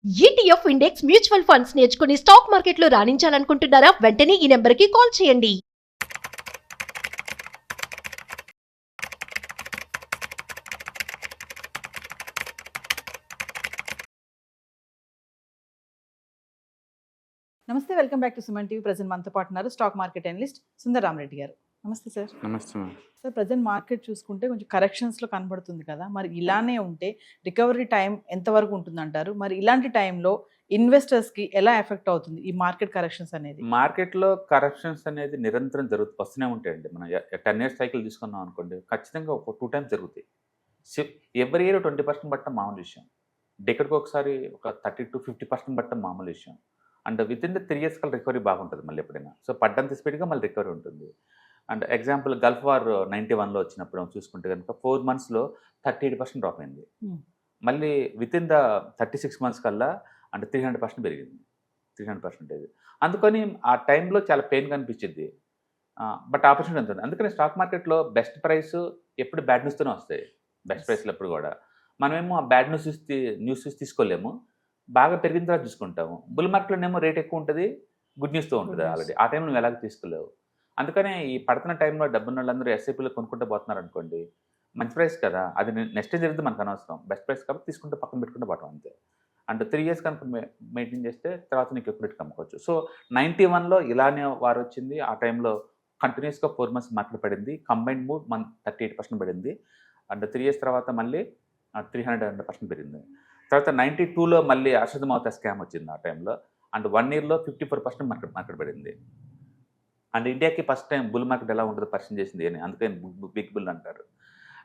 ETF index mutual funds నేర్చుకుని stock మార్కెట్లో రాణించాలనుకుంటున్నారా? వెంటనే ఈ నెంబర్కి కాల్ చేయండి. నమస్తే, welcome back to Suman TV. Present మనతో పాటు ఉన్నారు స్టాక్ మార్కెట్ అనలిస్ట్ సుందరరామరెడ్డి గారు. నమస్తే సార్. నమస్తే మ్యామ్. సార్, ప్రజెంట్ మార్కెట్ చూసుకుంటే కొంచెం కరెక్షన్స్లో కనబడుతుంది కదా, మరి ఇలానే ఉంటే రికవరీ టైం ఎంతవరకు ఉంటుందంటారు? మరి ఇలాంటి టైంలో ఇన్వెస్టర్స్కి ఎలా ఎఫెక్ట్ అవుతుంది ఈ మార్కెట్ కరెక్షన్స్ అనేది? మార్కెట్లో కరెక్షన్స్ అనేది నిరంతరం వస్తూనే ఉంటాయండి. మనం 10 years సైకిల్ తీసుకున్నాం అనుకోండి, ఖచ్చితంగా ఒక 2 times జరుగుతాయి. ఎవ్రీ ఇయర్ 20% పట్టడం మామూలు విషయం. డెకెడ్కి ఒకసారి ఒక 30 to 50% పట్టడం మామూలు విషయం. And with in the 3 years కల్లా రికవరీ బాగుంటుంది మళ్ళీ ఎప్పుడైనా. సో పడ్డంత స్పీడ్గా మళ్ళీ రికవరీ ఉంటుంది. అండ్ ఎగ్జాంపుల్ గల్ఫ్ వార్ 91లో వచ్చినప్పుడు చూసుకుంటే కనుక 4 monthsలో 38% డ్రాప్ అయింది. మళ్ళీ విత్ ఇన్ ద 36 months కల్లా అంటే 300% పెరిగింది. 300%. అందుకని ఆ టైంలో చాలా పెయిన్గా అనిపించింది. బట్ ఆపర్చునిటీ ఉంటుంది. అందుకని స్టాక్ మార్కెట్లో బెస్ట్ ప్రైస్ ఎప్పుడు బ్యాడ్ న్యూస్తోనే వస్తాయి. బెస్ట్ ప్రైస్లు ఎప్పుడు కూడా మనమేమో ఆ బ్యాడ్ న్యూస్ తీసుకోలేము. బాగా పెరిగిన తర్వాత తీసుకుంటాము. బుల్ మార్కెట్లోనేమో రేట్ ఎక్కువ ఉంటుంది, గుడ్ న్యూస్తో ఉంటుంది ఆల్రెడీ. ఆ టైంలో నువ్వు ఎలాగో తీసుకోలేవు. అందుకనే ఈ పడుతున్న టైంలో డబ్బున్న వాళ్ళందరూ ఎస్ఐపీలో కొనుక్కుంటూ పోతున్నారు అనుకోండి, మంచి ప్రైస్ కదా, అది నెక్స్ట్ జరిగితే మనకు అనవసరం. బెస్ట్ ప్రైస్ కాబట్టి తీసుకుంటే పక్కన పెట్టుకుంటే పోవటం అంతే. అండ్ 3 years కనుక మెయింటైన్ చేస్తే తర్వాత నీకు ఎప్పుడు కమ్ముకోవచ్చు. సో 91లో ఇలానే వారు వచ్చింది. ఆ టైంలో కంటిన్యూస్గా 4 months మార్కెట్ పడింది. కంబైన్డ్ మూవ్ 38% పడింది. అండ్ 3 years తర్వాత మళ్ళీ 300% పెరిగింది. తర్వాత 92లో మళ్ళీ అర్షద్ మౌతా స్కామ్ వచ్చింది ఆ టైంలో. అండ్ 1 yearలో 54% మార్కెట్ పడింది. అండ్ ఇండియాకి ఫస్ట్ టైం బుల్ మార్కెట్ ఎలా ఉంటుందో పరిచయం చేసింది అని, అందుకని బిగ్ బుల్ అంటారు.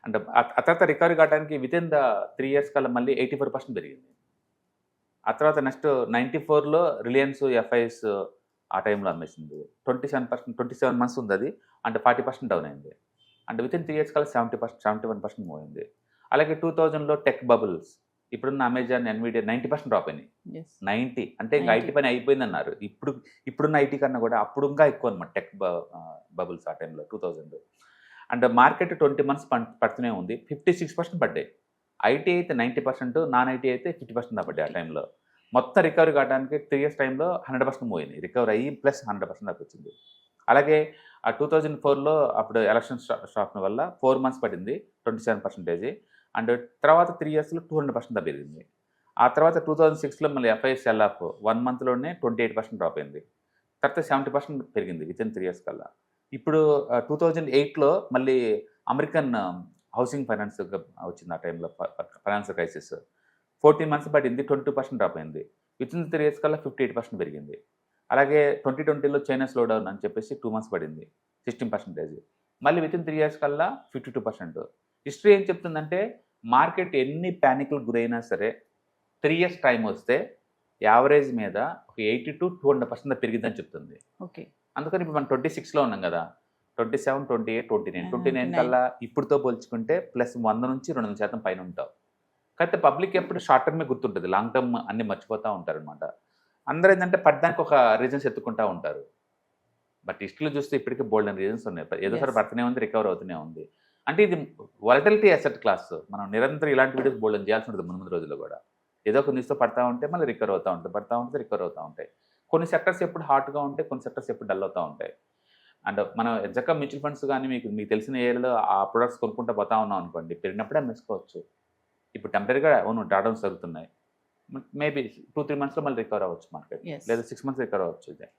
అండ్ ఆ తర్వాత రికవరీ కావడానికి విత్ ఇన్ ద 3 years కల్లా మళ్ళీ 84% పెరిగింది. ఆ తర్వాత నెక్స్ట్ 94లో రిలయన్స్ ఎఫ్ఐఎస్ ఆ టైంలో అమ్మేసింది. 27 months ఉంది అది. అండ్ 40% డౌన్ అయింది. అండ్ విత్ ఇన్ 3 years కల్లా 71% మూవ్ అయింది. అలాగే 2000లో టెక్ బబుల్స్, ఇప్పుడున్న అమెజాన్, ఎన్విడియా 90% డ్రాప్ అయినాయి. 90 అంటే ఇంకా ఐటీ పని అయిపోయింది అన్నారు. ఇప్పుడున్న ఐటీ కన్నా కూడా అప్పుడు ఇంకా ఎక్కువ అనమాట టెక్ బబుల్స్ ఆ టైంలో 2000. అండ్ మార్కెట్ 20 months పడుతూనే ఉంది. 56% పడ్డాయి. ఐటీ అయితే 90%, నాన్ ఐటీ అయితే 50% పడ్డాయి ఆ టైంలో. మొత్తం రికవరీ కావడానికి 3 years టైంలో 100% మూవ్ అయింది. రికవరీ అయ్యి ప్లస్ 100% దాకా వచ్చింది. అలాగే ఆ 2004లో అప్పుడు ఎలక్షన్ స్టాక్ వల్ల 4 months పడింది 27%. అండ్ తర్వాత 3 yearsలో 200% పెరిగింది. ఆ తర్వాత 2006లో మళ్ళీ ఎఫ్ఐఎస్ సెల్ ఆఫ్ 1 monthలోనే 28% డ్రాప్ అయింది. తర్వాత 70% పెరిగింది విత్ ఇన్ 3 years కల్లా. ఇప్పుడు 2008లో మళ్ళీ అమెరికన్ హౌసింగ్ ఫైనాన్స్ వచ్చింది. ఆ టైంలో ఫైనాన్షియల్ క్రైసిస్ 14 months పడింది, 22% డ్రాప్ అయింది. విత్ ఇన్ 3 years కల్లా 58% పెరిగింది. అలాగే 2020లో చైనా స్లో డౌన్ అని చెప్పేసి 2 months పడింది 16%. మళ్ళీ విత్ ఇన్ 3 years కల్లా 52%. హిస్టరీ ఏం చెప్తుందంటే మార్కెట్ ఎన్ని ప్యానిక్లు గురైనా సరే 3 years టైం వస్తే యావరేజ్ మీద ఒక 80 to 200% పెరిగిందని చెప్తుంది. ఓకే. అందుకని ఇప్పుడు మనం 26లో ఉన్నాం కదా, 27, 28, 29 కల్లా ఇప్పుడుతో పోల్చుకుంటే ప్లస్ 100 నుంచి 200% పైన ఉంటాం. కాకపోతే పబ్లిక్ ఎప్పుడు షార్ట్ టర్మే గుర్తుంటుంది, లాంగ్ టర్మ్ అన్ని మర్చిపోతూ ఉంటారు అనమాట. అందరూ ఏంటంటే పడ్డానికి ఒక రీజన్స్ ఎత్తుకుంటూ ఉంటారు. బట్ హిస్టరీలో చూస్తే ఇప్పటికీ బోల్డ్ అని రీజన్స్ ఉన్నాయి. ఏదో సార్ పడుతూనే ఉంది, రికవర్ అవుతూనే ఉంది. అంటే ఇది వాలటిలిటీ అసెట్ క్లాస్. మనం నిరంతరం ఇలాంటి వీడియోస్ బోల్డ్ చేయాల్సి ఉంటుంది ముందు రోజుల్లో కూడా. ఏదో ఒక న్యూస్తో పడతా ఉంటే మళ్ళీ రికవర్ అవుతూ ఉంటుంది, పడతా ఉంటుంది, రికవర్ అవుతూ ఉంటాయి. కొన్ని సెక్టర్స్ ఎప్పుడు హాట్గా ఉంటాయి, కొన్ని సెక్టర్స్ ఎప్పుడు డల్ అవుతూ ఉంటాయి. అండ్ మనం ఎగ్జాక్ట్గా మ్యూచువల్ ఫండ్స్ కానీ మీకు తెలిసిన ఏరియాలో ఆ ప్రొడక్ట్స్ కొనుక్కుంటూ పోతా ఉన్నాం అనుకోండి, పెరిగినప్పుడే అమ్మేసుకోవచ్చు. ఇప్పుడు టెంపరీగా అవును డ్రాడౌన్స్ జరుగుతున్నాయి. మేబీ 2-3 monthsలో మళ్ళీ రికవర్ అవ్వచ్చు మార్కెట్, లేదా 6 months రికవర్ అవ్వచ్చు. ఇదే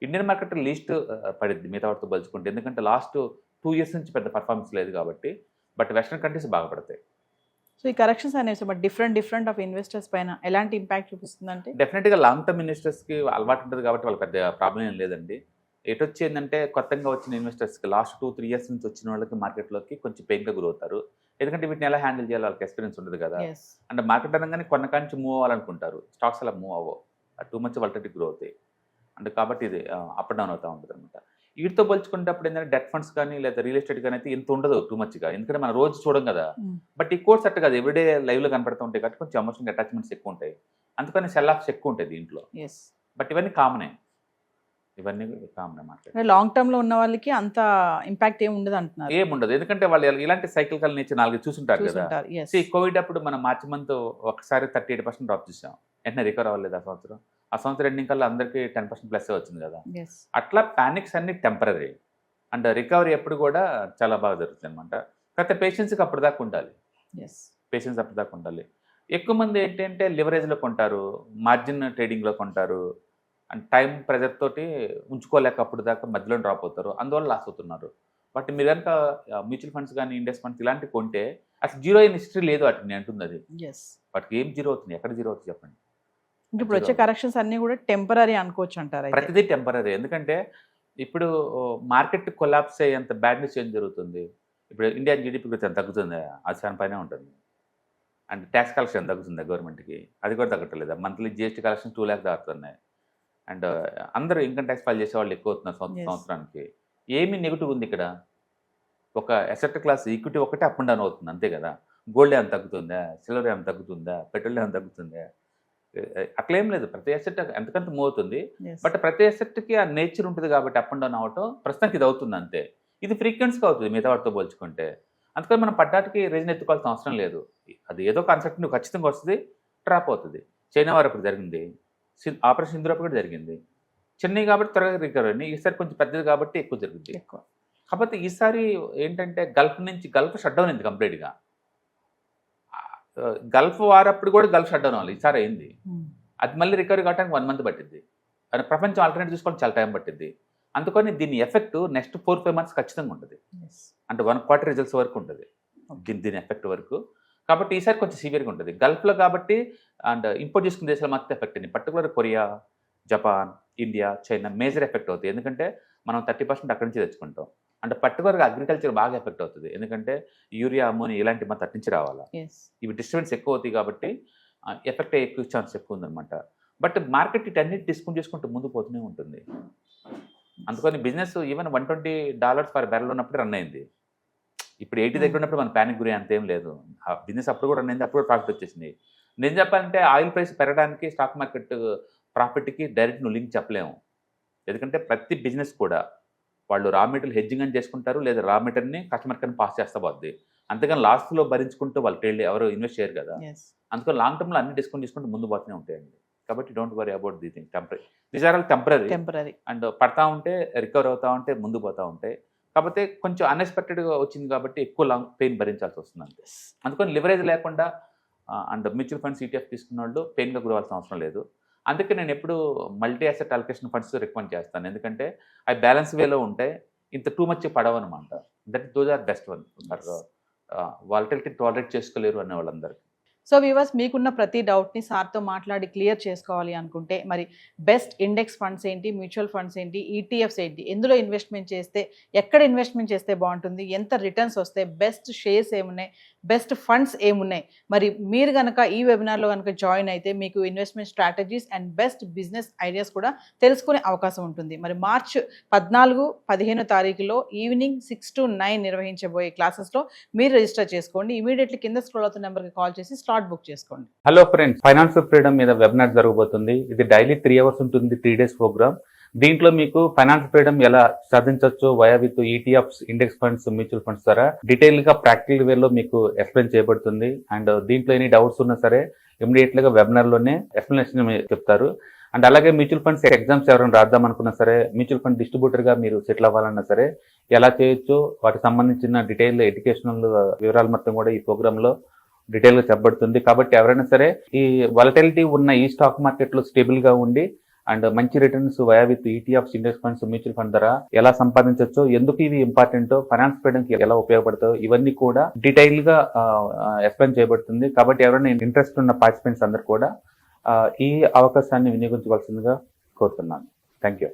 ఇండియన్ మార్కెట్ లీస్ట్ పడింది మిగతా వాటితో పోల్చుకుంటే, ఎందుకంటే లాస్ట్ 2 years నుంచి పెద్ద పర్ఫార్మెన్స్ లేదు కాబట్టి. బట్ వెస్టర్న్ కంట్రీస్ బాగా పడతాయి. సో ఈ కరెక్షన్స్ అనేసి డిఫరెంట్ ఆఫ్ ఇన్వెస్టర్స్ పైన ఎలాంటి ఇంపాక్ట్ చూపిస్తుందంటే? డెఫినెట్గా లాంగ్ టర్మ్ ఇన్వెస్టర్స్కి అలవాటు ఉంటుంది కాబట్టి వాళ్ళకి పెద్ద ప్రాబ్లం ఏం లేదండి. ఎటొచ్చి ఏంటంటే కొత్తగా వచ్చిన ఇన్వెస్టర్స్కి లాస్ట్ 2-3 years నుంచి వచ్చిన వాళ్ళకి మార్కెట్లోకి కొంచెం పెయిన్గా గురవుతారు. ఎందుకంటే వీటిని ఎలా హ్యాండిల్ చేయాలి వాళ్ళకి ఎక్స్పీరియన్స్ ఉండదు కదా. అంటే మార్కెట్ అనగానే కొన్న కాంచి మూవ్ అవ్వాలనుకుంటారు, స్టాక్స్ అలా మూవ్ అవ్వవు, 2 months వాలటిలిటీ గ్రో అవుతాయి. అంటే కాబట్టి ఇది అప్ అండ్ డౌన్ అవుతూ ఉంటుంది అనమాట. వీటితో పోల్చుకునేటప్పుడు ఏంటంటే డెట్ ఫండ్స్ కానీ లేదా రియల్ ఎస్టేట్ కానీ అయితే ఇంత ఉండదు టూ మచ్గా, ఎందుకంటే మనం రోజు చూడం కదా. బట్ ఈ కోర్స్ అట్ట కాదు, ఎవ్రీడే లైవ్లో కనపడుతూ ఉంటాయి కాబట్టి కొంచెం ఎమోషనల్ అటాచ్మెంట్స్ ఎక్కువ ఉంటాయి. అందుకని సెల్ ఆఫ్స్ ఎక్కువ ఉంటాయి దీంట్లో. బట్ ఇవన్నీ కామనే మార్కెట్. లాంగ్ టర్మ్ లో ఉన్న వాళ్ళకి అంత ఇంపాక్ట్ ఏమి ఉండదు అంటున్నారు. ఏముండదు, ఎందుకంటే వాళ్ళు ఇలాంటి సైకిల్ నేచర్ 4 చూసుంటారు కదా. కోవిడ్ అప్పుడు మనం మార్చి మంత్ ఒకసారి 38% డ్రాప్ చూసాం. వెంటనే రికవర్ అవ్వలేదు ఆ సంవత్సరం ఎండింగ్ కల్లా అందరికీ 10% ప్లస్ వచ్చింది కదా. ఎస్. అట్లా ప్యానిక్స్ అన్ని టెంపరీ అండ్ రికవరీ ఎప్పుడు కూడా చాలా బాగా జరుగుతుంది అనమాట. కాకపోతే పేషెన్స్కి అప్పటిదాకా ఉండాలి, ఎస్. పేషెన్స్ అప్పటిదాకా ఉండాలి. ఎక్కువ మంది ఏంటంటే లివరేజ్లో కొంటారు, మార్జిన్ ట్రేడింగ్లో కొంటారు, అండ్ టైం ప్రెజర్ తోటి ఉంచుకోలేక అప్పుడు దాకా మధ్యలో డ్రాప్ అవుతారు, అందువల్ల లాస్ అవుతున్నారు. బట్ మీరు కనుక మ్యూచువల్ ఫండ్స్ కానీ ఇండెక్స్ ఫండ్స్ ఇలాంటివి కొంటే అసలు జీరో అయిన హిస్టరీ లేదు వాటికి, నేను అంటుంది అది. ఎస్. వాటికి ఏం జీరో అవుతుంది, ఎక్కడ జీరో అవుతుంది చెప్పండి. అంటే ఇప్పుడు వచ్చే కరెక్షన్స్ అన్ని కూడా టెంపరీ అనుకోవచ్చు అంటారు అయితే. ప్రతిదీ టెంపరీ. ఎందుకంటే ఇప్పుడు మార్కెట్ కొలాప్స్ అయ్యేంత బ్యాడ్ న్యూస్ ఏం జరుగుతుంది. ఇప్పుడు ఇండియన్ జీడిపి గురించి ఎంత తగ్గుతుంది, అది చాలా పైన ఉంటుంది. అండ్ ట్యాక్స్ కలెక్షన్ తగ్గుతుంది గవర్నమెంట్కి, అది కూడా తగ్గట్లేదు. మంత్లీ జిఎస్టీ కలెక్షన్ 2 lakhs దాటుతున్నాయి. అండ్ అందరూ ఇన్కమ్ ట్యాక్స్ ఫైల్ చేసే వాళ్ళు ఎక్కువ అవుతున్నారు సంవత్సరానికి. ఏమి నెగిటివ్ ఉంది ఇక్కడ? ఒక అసెట్ క్లాస్ ఈక్విటీ ఒకటే అప్ అండ్ డౌన్ అవుతుంది అంతే కదా. గోల్డ్ ఏమైనా తగ్గుతుందా, సిల్వర్ ఏమైనా తగ్గుతుందా, పెట్రోల్ ఏమైనా తగ్గుతుందా? అట్లేం లేదు, ప్రతి అసెట్ ఎంతకంత మూవ్ అవుతుంది. Yes. బట్ ప్రతి అసెట్కి ఆ నేచర్ ఉంటుంది కాబట్టి అప్ అండ్ డౌన్ అవ్వటం ప్రస్తుతానికి ఇది అవుతుంది అంతే. ఇది ఫ్రీక్వెన్సీగా అవుతుంది మిగతా వాటితో పోల్చుకుంటే. అందుకని మనం పడ్డాటికి రీజన్ ఎత్తుకోవాల్సిన అవసరం లేదు. అది ఏదో కాన్సెప్ట్ నువ్వు ఖచ్చితంగా వస్తుంది, డ్రాప్ అవుతుంది. చైనా వారు అప్పుడు జరిగింది, ఆపరేషన్ సింధూర్ అప్పుడు కూడా జరిగింది. చిన్నవి కాబట్టి త్వరగా రికవర్ అయింది, ఈసారి కొంచెం పెద్దది కాబట్టి ఎక్కువ జరుగుతుంది. ఎక్కువ. కాకపోతే ఈసారి ఏంటంటే గల్ఫ్ షట్ డౌన్ అయింది కంప్లీట్గా. గల్ఫ్ వార్ అప్పుడు కూడా గల్ఫ్ షట్ డౌన్ అవ్వాలి, ఈసారి అయింది. అది మళ్ళీ రికవరీ కావడానికి 1 month పట్టింది. అది ప్రపంచం ఆల్టర్నేట్ చూసుకోవడం చాలా టైం పట్టింది. అందుకని దీని ఎఫెక్ట్ నెక్స్ట్ 4-5 months ఖచ్చితంగా ఉంటుంది. అంటే 1 quarter రిజల్ట్స్ వరకు ఉంటుంది దీని ఎఫెక్ట్ వరకు. కాబట్టి ఈసారి కొంచెం సివియర్గా ఉంటుంది గల్ఫ్లో కాబట్టి. అండ్ ఇంపోర్ట్ చేసుకునే దేశాలు మాత్రం ఎఫెక్ట్ అయింది. Particular Korea, Japan, India, China major effect అవుతుంది. ఎందుకంటే మనం 30% అక్కడి నుంచి తెచ్చుకుంటాం. అంటే పర్టికులర్గా అగ్రికల్చర్ బాగా ఎఫెక్ట్ అవుతుంది. ఎందుకంటే యూరియా, అమోనియా ఇలాంటి మన తట్టించి రావాలా, ఇవి డిస్టర్బెన్స్ ఎక్కువ అవుతాయి కాబట్టి ఎఫెక్ట్ అయ్యే ఎక్కువ ఛాన్స్ ఎక్కువ ఉందన్నమాట. బట్ మార్కెట్ ఇటన్నిటి డిస్కౌంట్ చేసుకుంటూ ముందు పోతూనే ఉంటుంది. అందుకని బిజినెస్ ఈవెన్ $120 per barrel ఉన్నప్పుడు రన్ అయింది. ఇప్పుడు 80 దగ్గర ఉన్నప్పుడు మన ప్యానిక్ గురి అంతేం లేదు. ఆ బిజినెస్ అప్పుడు కూడా రన్ అయింది, అప్పుడు ప్రాఫిట్ వచ్చేసింది. నేను చెప్పాలంటే ఆయిల్ ప్రైస్ పెరగడానికి స్టాక్ మార్కెట్ ప్రాఫిట్కి డైరెక్ట్ నువ్వు లింక్ చెప్పలేము. ఎందుకంటే ప్రతి బిజినెస్ కూడా వాళ్ళు రా మెటీరియల్ హెడ్జింగ్ అని చేసుకుంటారు, లేదా రా మెటీరియల్ని కస్టమర్ కన్నా పాస్ చేస్తా పోద్ది. అంతేగాని లాస్ట్లో భరించుకుంటూ వాళ్ళు ట్రేడ్ ఎవరు ఇన్వెస్ట్ చేయరు కదా. అందుకని లాంగ్ టర్మ్లో అన్ని డిస్కౌంట్ చేసుకుంటూ ముందు పోతూనే ఉంటాయండి. కాబట్టి don't worry about the thing. These are all temporary. And పడతా ఉంటే రికవర్ అవుతా ఉంటే ముందు పోతూ ఉంటాయి. కాకపోతే కొంచెం అన్ఎక్స్పెక్టెడ్గా వచ్చింది కాబట్టి ఎక్కువ లాంగ్ పెయిన్ భరించాల్సి వస్తుంది అంతే. అందుకని లివరేజ్ లేకుండా అండ్ మ్యూచువల్ ఫండ్స్ ETF తీసుకున్న వాళ్ళు పెయిన్గా గురవాల్సిన అవసరం లేదు. అందుకే నేను ఎప్పుడు multi asset allocation funds recommend చేస్తాను. ఎందుకంటే అవి బ్యాలెన్స్ వేలో ఉంటే ఇంత టూ మచ్ పడవన్నమాట. Those are best one for volatility tolerate చేసుకోలేరు అనే వాళ్ళందరికీ. సో వ్యూవర్స్, మీకున్న ప్రతి డౌట్ని సార్తో మాట్లాడి క్లియర్ చేసుకోవాలి అనుకుంటే మరి బెస్ట్ ఇండెక్స్ ఫండ్స్ ఏంటి, మ్యూచువల్ ఫండ్స్ ఏంటి, ETFs ఏంటి, ఎందులో ఇన్వెస్ట్మెంట్ చేస్తే, ఎక్కడ ఇన్వెస్ట్మెంట్ చేస్తే బాగుంటుంది, ఎంత రిటర్న్స్ వస్తాయి, బెస్ట్ షేర్స్ ఏమున్నాయి, బెస్ట్ ఫండ్స్ ఏమున్నాయి, మరి మీరు కనుక ఈ వెబినార్లో కనుక జాయిన్ అయితే మీకు investment strategies and best business ideas కూడా తెలుసుకునే అవకాశం ఉంటుంది. మరి మార్చ్ 14-15 తారీఖులో ఈవినింగ్ 6 to 9 నిర్వహించబోయే క్లాసెస్లో మీరు రిజిస్టర్ చేసుకోండి. ఇమీడియట్లీ కింద స్క్రోల్ అవుతున్న నెంబర్కి కాల్ చేసి స్లాట్ బుక్ చేసుకోండి. హలో ఫ్రెండ్స్, ఫైనాన్షియల్ ఫ్రీడమ్ మీద వెబినార్ జరగబోతుంది. ఇది డైలీ 3 hours ఉంటుంది, 3 days ప్రోగ్రామ్. దీంట్లో మీకు ఫైనాన్షియల్ ఫ్రీడమ్ ఎలా సాధించవచ్చు via with ETFs, index funds, mutual funds ద్వారా డీటెయిల్ గా ప్రాక్టికల్ వేలో మీకు ఎక్స్ప్లెయిన్ చేయబడుతుంది. అండ్ దీంట్లో ఎనీ డౌట్స్ ఉన్నా సరే ఇమీడియట్ గా వెబినార్ లోనే ఎక్స్ప్లెనేషన్ చెప్తారు. అండ్ అలాగే మ్యూచువల్ ఫండ్స్ ఎగ్జామ్స్ ఎవరైనా రాద్దాం అనుకున్నా సరే, మ్యూచువల్ ఫండ్ డిస్ట్రిబ్యూటర్ గా మీరు సెటిల్ అవ్వాలన్నా సరే ఎలా చేయొచ్చు, వాటికి సంబంధించిన డీటెయిల్ ఎడ్యుకేషనల్ వివరాలు మొత్తం కూడా ఈ ప్రోగ్రామ్ లో డీటెయిల్ గా చెప్పబడుతుంది. కాబట్టి ఎవరైనా సరే ఈ వాలటిలిటీ ఉన్న ఈ స్టాక్ మార్కెట్ లో స్టేబుల్ గా ఉండి అండ్ మంచి returns via with ETFs, index funds, mutual fund ద్వారా ఎలా సంపాదించవచ్చు, ఎందుకు ఇవి ఇంపార్టెంట్, ఫైనాన్స్ ఫ్రీడమ్ కి ఎలా ఉపయోగపడతాయో ఇవన్నీ కూడా డీటెయిల్ గా ఎక్స్ప్లెయిన్ చేయబడుతుంది. కాబట్టి ఎవరైనా ఇంట్రెస్ట్ ఉన్న పార్టిసిపెంట్స్ అందరూ కూడా ఈ అవకాశాన్ని వినియోగించవలసిందిగా కోరుతున్నాను. Thank you.